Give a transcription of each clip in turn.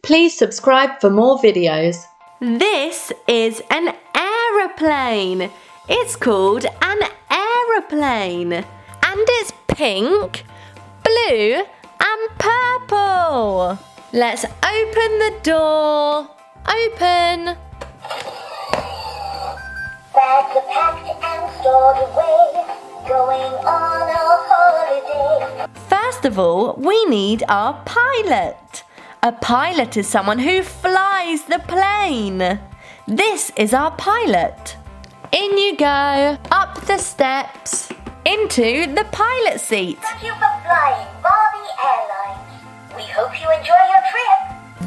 Please subscribe for more videos. This is an aeroplane. It's called an aeroplane. And it's pink, blue and purple. Let's open the door. Open. Bags are packed and stored away, going on a holiday. First of all, we need our pilot. A pilot is someone who flies the plane. This is our pilot. In you go, up the steps, into the pilot seat. Thank you for flying Barbie Airlines. We hope you enjoy your trip.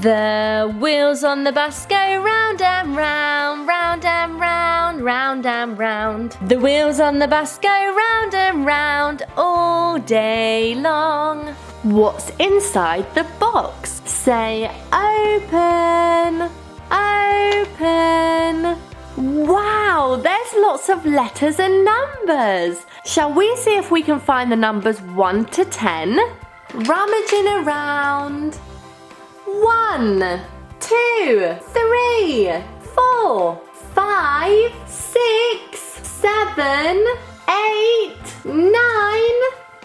The wheels on the bus go round and round, round and round, round and round. The wheels on the bus go round and round all day long. What's inside the box? Say open, open. Wow, there's lots of letters and numbers. Shall we see if we can find the numbers 1 to 10? Rummaging around. 1, 2, 3, 4, 5, 6, 7, 8, 9,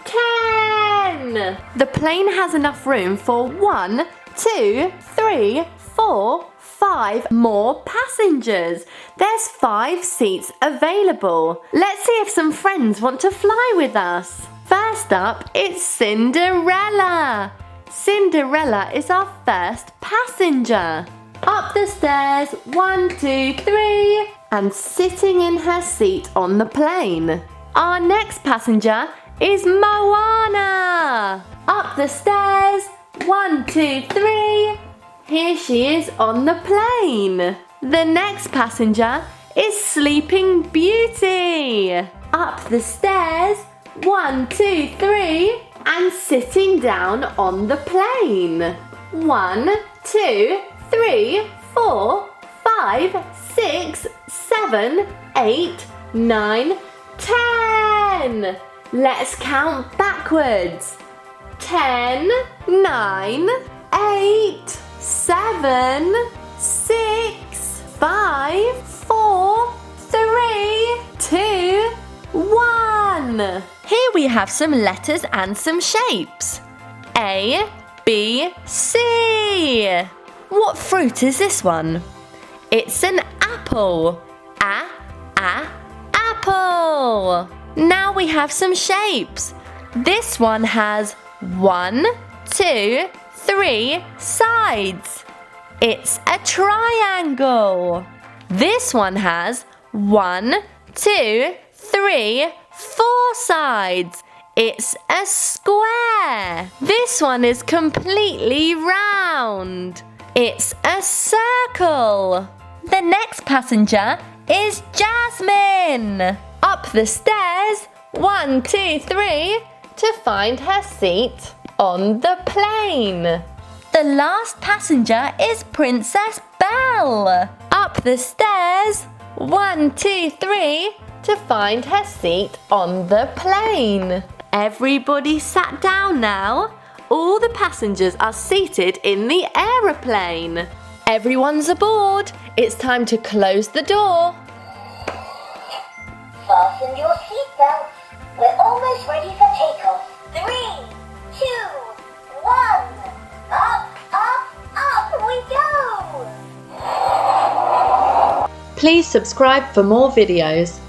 10. The plane has enough room for 1, 2, 3, 4, 5 more passengers. There's 5 seats available. Let's see if some friends want to fly with us. First up, it's Cinderella. Cinderella is our first passenger. Up the stairs, 1, 2, 3, and sitting in her seat on the plane. Our next passenger is Moana. Up the stairs, 1, 2, 3. Here she is on the plane. The next passenger is Sleeping Beauty. Up the stairs, 1, 2, 3, and sitting down on the plane. 1, 2, 3, 4, 5, 6, 7, 8, 9, 10. Let's count backwards. 10, 9, 8, 7, 6, 5, 4, 3, 2, 1. Here we have some letters and some shapes. A, B, C. What fruit is this one? It's an apple. Apple. Now we have some shapes. This one has 1, 2, 3 sides. It's a triangle. This one has 1, 2, 3, 4 sides. It's a square. This one is completely round. It's a circle. The next passenger is Jasmine. Up the stairs, 1, 2, 3, to find her seat on the plane. The last passenger is Princess Belle. Up the stairs, 1, 2, 3, to find her seat on the plane. Everybody sat down now. All the passengers are seated in the aeroplane. Everyone's aboard. It's time to close the door. Fasten your seatbelts. We're almost ready for takeoff. 3, 2, 1. Up, up, up we go. Please subscribe for more videos.